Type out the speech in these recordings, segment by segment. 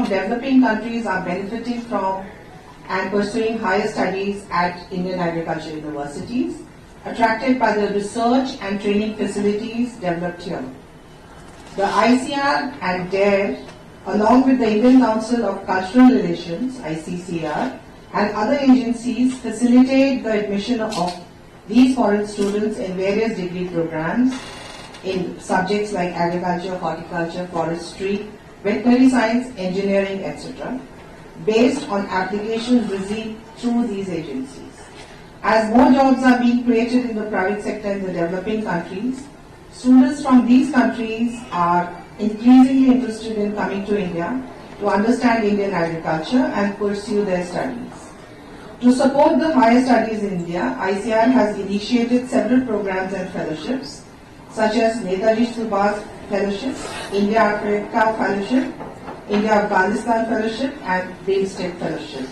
developing countries are benefiting from and pursuing higher studies at Indian agriculture universities, attracted by the research and training facilities developed here. The ICR and DARE, along with the Indian Council of Cultural Relations, ICCR, and other agencies facilitate the admission of these foreign students in various degree programs in subjects like agriculture, horticulture, forestry, veterinary science, engineering, etc., based on applications received through these agencies. As more jobs are being created in the private sector in the developing countries, students from these countries are increasingly interested in coming to India to understand Indian agriculture and pursue their studies. To support the higher studies in India, ICR has initiated several programs and fellowships, such as Netaji Subhas Fellowship, India Africa Fellowship, India Afghanistan Fellowship, and BIMSTEC Fellowship.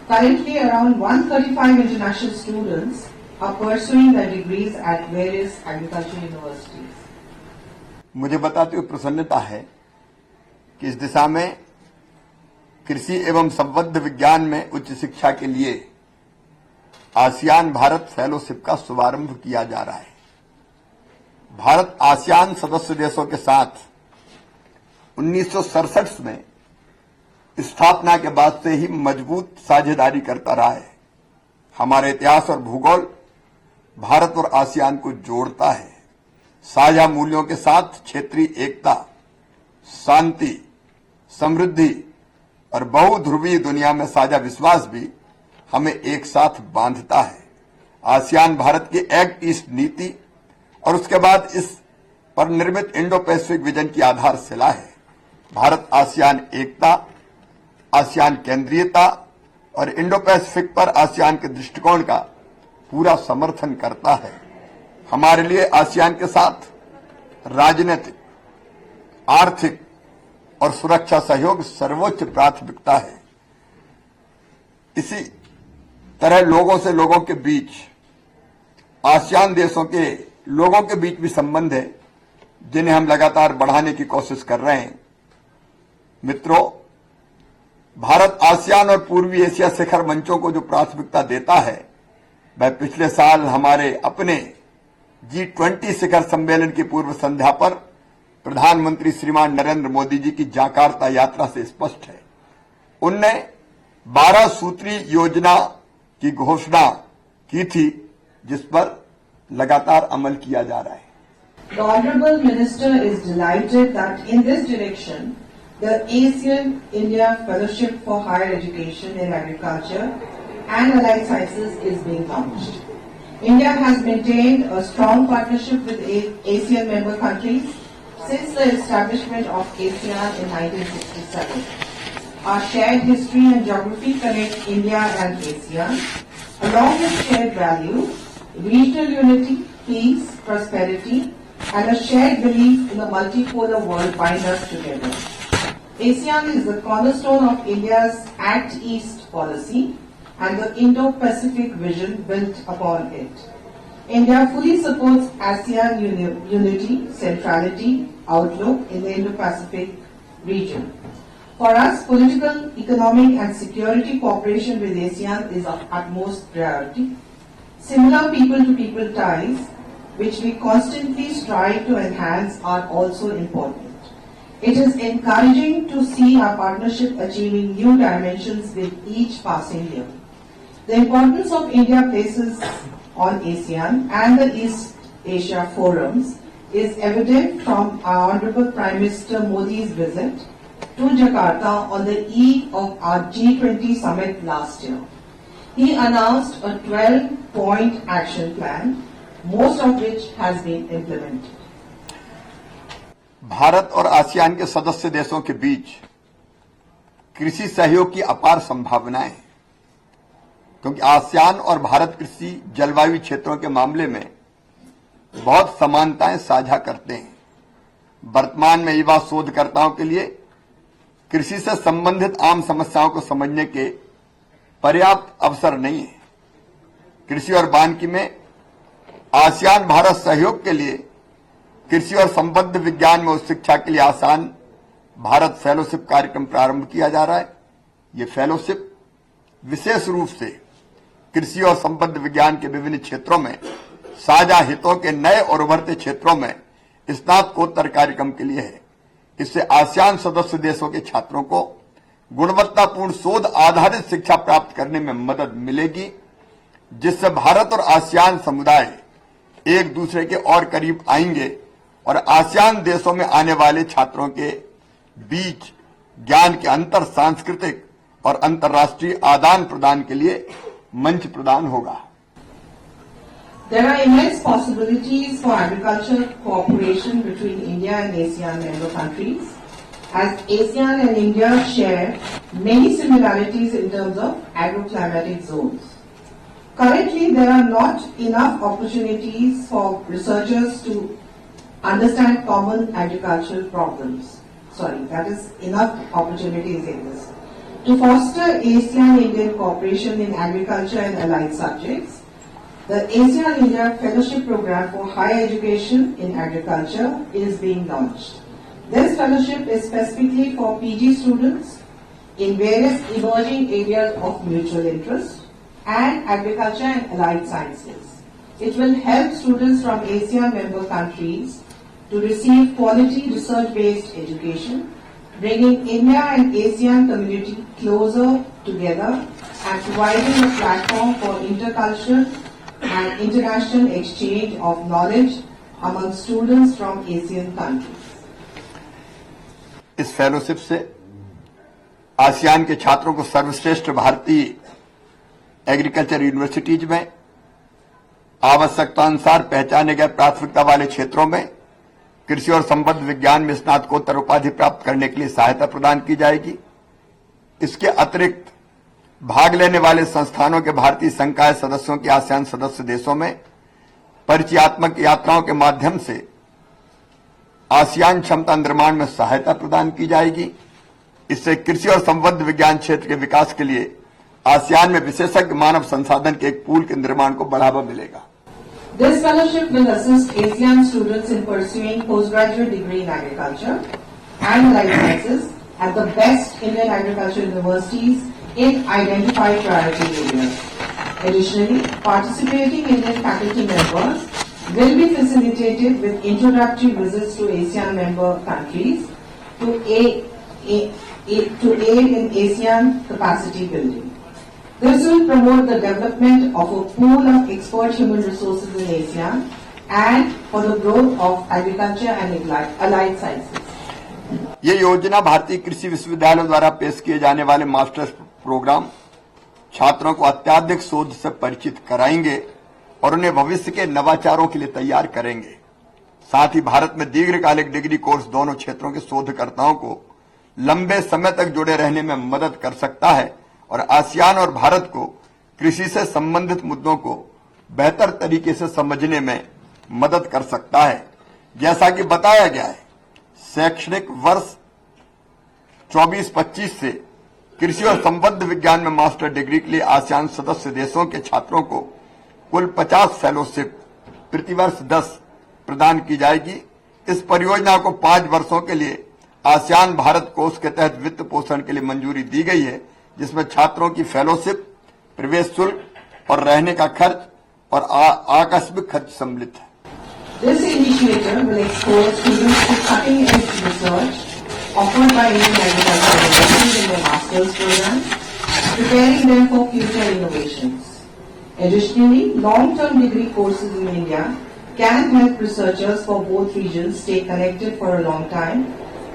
Currently, around 135 international students are pursuing their degrees at various agricultural universities. मुझे बताते हुए प्रसन्नता है कि इस दिशा में कृषि एवं संबद्ध विज्ञान में उच्च शिक्षा के लिए आसियान भारत फेलोशिप का शुभारंभ किया जा रहा है। भारत आसियान सदस्य देशों के साथ 1967 में स्थापना के बाद से ही मजबूत साझेदारी करता रहा है। हमारे इतिहास और भूगोल भारत और आसियान को जोड़ता है। साझा मूल्यों के साथ क्षेत्रीय एकता, शांति, समृद्धि और बहुध्रुवीय दुनिया में साझा विश्वास भी हमें एक साथ बांधता है। आसियान भारत की एक्ट ईस्ट नीति और उसके बाद इस पर निर्मित इंडो पैसिफिक विजन की आधारशिला है। भारत आसियान एकता, आसियान केंद्रीयता और इंडो पैसिफिक पर आसियान के दृष्टिकोण का पूरा समर्थन करता है। हमारे लिए आसियान के साथ राजनीतिक, आर्थिक और सुरक्षा सहयोग सर्वोच्च प्राथमिकता है। इसी तरह लोगों से लोगों के बीच, आसियान देशों के लोगों के बीच भी संबंध है, जिन्हें हम लगातार बढ़ाने की कोशिश कर रहे हैं। मित्रों, भारत आसियान और पूर्वी एशिया शिखर मंचों को जो प्राथमिकता देता है, वह पिछले साल हमारे अपने G20 शिखर सम्मेलन की पूर्व संध्या पर प्रधानमंत्री श्रीमान नरेंद्र मोदी जी की जाकार्ता यात्रा से स्पष्ट है। उनने 12 सूत्री योजना की घोषणा की थी, जिस पर लगातार अमल किया जा रहा है। The Honorable Minister is delighted that in this direction, the ASEAN India Fellowship for Higher Education in Agriculture and Allied Sciences is being launched. India has maintained a strong partnership with ASEAN member countries since the establishment of ASEAN in 1967. Our shared history and geography connect India and ASEAN, along with shared values, regional unity, peace, prosperity, and a shared belief in a multipolar world bind us together. ASEAN is the cornerstone of India's Act East policy and the Indo-Pacific vision built upon it. India fully supports ASEAN unity, centrality, outlook in the Indo-Pacific region. For us, political, economic and security cooperation with ASEAN is of utmost priority. Similar people-to-people ties, which we constantly strive to enhance, are also important. It is encouraging to see our partnership achieving new dimensions with each passing year. The importance of India places on ASEAN and the East Asia forums is evident from our Honorable Prime Minister Modi's visit to Jakarta on the eve of our G20 summit last year. He announced a 12-point action plan, most of which has been implemented. Bharat और ASEAN के सदस्य देशों के बीच कृषि सहयोग की अपार संभावनाएं हैं, क्योंकि आसियान और भारत कृषि जलवायु क्षेत्रों के मामले में बहुत समानताएं साझा करते हैं। वर्तमान में युवा शोधकर्ताओं के लिए कृषि से संबंधित आम समस्याओं को समझने के पर्याप्त अवसर नहीं है। कृषि और वानिकी में आसियान भारत सहयोग के लिए कृषि और संबद्ध विज्ञान में उच्च शिक्षा के लिए आसान भारत फेलोशिप कार्यक्रम प्रारंभ किया जा रहा है। ये फेलोशिप विशेष रूप से कृषि और संबद्ध विज्ञान के विभिन्न क्षेत्रों में साझा हितों के नए और उभरते क्षेत्रों में स्नातकोत्तर कार्यक्रम के लिए है। इससे आसियान सदस्य देशों के छात्रों को गुणवत्तापूर्ण शोध आधारित शिक्षा प्राप्त करने में मदद मिलेगी, जिससे भारत और आसियान समुदाय एक दूसरे के और करीब आएंगे और आसियान देशों में आने वाले छात्रों के बीच ज्ञान के अंतर सांस्कृतिक और अंतर्राष्ट्रीय आदान प्रदान के लिए मंच प्रदान होगा। There are immense possibilities for agricultural cooperation between India and ASEAN member countries, as ASEAN and India share many similarities in terms of agroclimatic zones. Currently, there are not enough opportunities for researchers to understand common agricultural problems. Enough opportunities exist. To foster ASEAN-Indian cooperation in agriculture and allied subjects, the ASEAN-India Fellowship Program for Higher Education in Agriculture is being launched. This fellowship is specifically for PG students in various emerging areas of mutual interest and agriculture and allied sciences. It will help students from ASEAN member countries to receive quality research-based education, bringing India and ASEAN community closer together and providing a platform for intercultural and international exchange of knowledge among students from ASEAN countries. इस fellowship से ASEAN के छात्रों को सर्वश्रेष्ठ भारतीय agriculture universities में आवश्यकतानुसार पहचाने गए प्राथमिकता वाले क्षेत्रों में कृषि और संबद्ध विज्ञान में स्नातकोत्तर उपाधि प्राप्त करने के लिए सहायता प्रदान की जाएगी। इसके अतिरिक्त भाग लेने वाले संस्थानों के भारतीय संकाय सदस्यों के आसियान सदस्य देशों में परिचयात्मक यात्राओं के माध्यम से आसियान क्षमता निर्माण में सहायता प्रदान की जाएगी। इससे कृषि और संबद्ध विज्ञान क्षेत्र के विकास के लिए आसियान में विशेषज्ञ मानव संसाधन के एक पूल के निर्माण को बढ़ावा मिलेगा। This fellowship will assist ASEAN students in pursuing postgraduate degree in agriculture and life sciences at the best Indian agricultural universities in identified priority areas. Additionally, participating Indian faculty members will be facilitated with introductory visits to ASEAN member countries to aid in ASEAN capacity building. This will promote the development of a pool of expert human resources in ASEAN and for the growth of agriculture and allied sciences. ये योजना भारतीय कृषि विश्वविद्यालयों द्वारा पेश किए जाने वाले मास्टर्स प्रोग्राम छात्रों को अत्याधुनिक शोध से परिचित कराएंगे और उन्हें भविष्य के नवाचारों के लिए तैयार करेंगे। साथ ही भारत में दीर्घकालिक डिग्री कोर्स दोनों क्षेत्रों के शोधकर्ताओं को लंबे समय तक जुड़े रहने में मदद कर सकता है और आसियान और भारत को कृषि से संबंधित मुद्दों को बेहतर तरीके से समझने में मदद कर सकता है। जैसा कि बताया गया है, शैक्षणिक वर्ष 24-25 से कृषि और संबद्ध विज्ञान में मास्टर डिग्री के लिए आसियान सदस्य देशों के छात्रों को कुल 50 फेलोशिप प्रतिवर्ष 10 प्रदान की जाएगी। इस परियोजना को 5 वर्षों के लिए आसियान भारत कोष के तहत वित्त पोषण के लिए मंजूरी दी गई है, जिसमें छात्रों की फेलोशिप, प्रवेश शुल्क और रहने का खर्च और आकस्मिक खर्च सम्मिलित है। This initiative will expose students to cutting-edge research offered by Indian agricultural universities in their master's program, preparing them for future innovations. Additionally, long-term degree courses in India can help researchers for both regions stay connected for a long time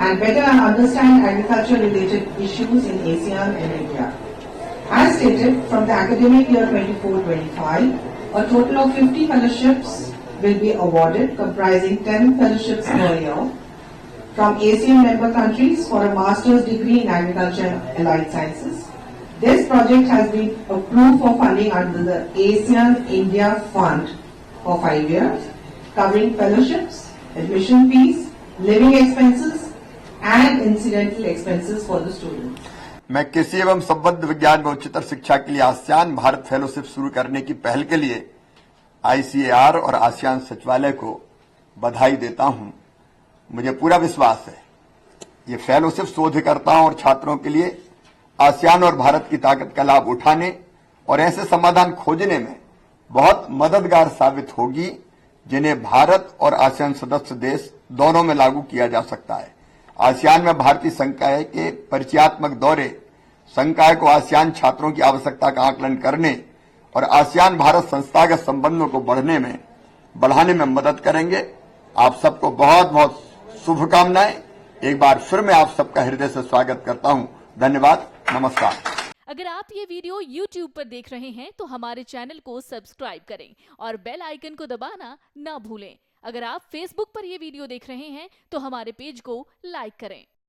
and better understand agriculture-related issues in ASEAN and India. As stated, from the academic year 24-25, a total of 50 fellowships will be awarded, comprising 10 fellowships per year from ASEAN member countries for a master's degree in agriculture and allied sciences. This project has been approved for funding under the ASEAN India Fund for 5 years, covering fellowships, admission fees, living expenses, and incidental expenses for the students. मैं कृषि एवं संबद्ध विज्ञान में उच्चतर शिक्षा के लिए आसियान भारत फेलोशिप शुरू करने की पहल के लिए ICAR और आसियान सचिवालय को बधाई देता हूं। मुझे पूरा विश्वास है ये फेलोशिप शोधकर्ताओं और छात्रों के लिए आसियान और भारत की ताकत का लाभ उठाने और ऐसे समाधान खोजने में बहुत मददगार साबित होगी जिन्हें भारत और आसियान सदस्य देश दोनों में लागू किया जा सकता है। आसियान में भारतीय संकाय के परिचयात्मक दौरे संकाय को आसियान छात्रों की आवश्यकता का आकलन करने और आसियान भारत संस्थागत संबंधों को बढ़ाने में मदद करेंगे। आप सबको बहुत बहुत शुभकामनाएं। एक बार फिर मैं आप सबका हृदय से स्वागत करता हूं। धन्यवाद, नमस्कार। अगर आप ये वीडियो YouTube पर देख रहे हैं तो हमारे चैनल को सब्सक्राइब करें और बेल आइकन को दबाना ना भूलें। अगर आप Facebook पर ये वीडियो देख रहे हैं तो हमारे पेज को लाइक करें।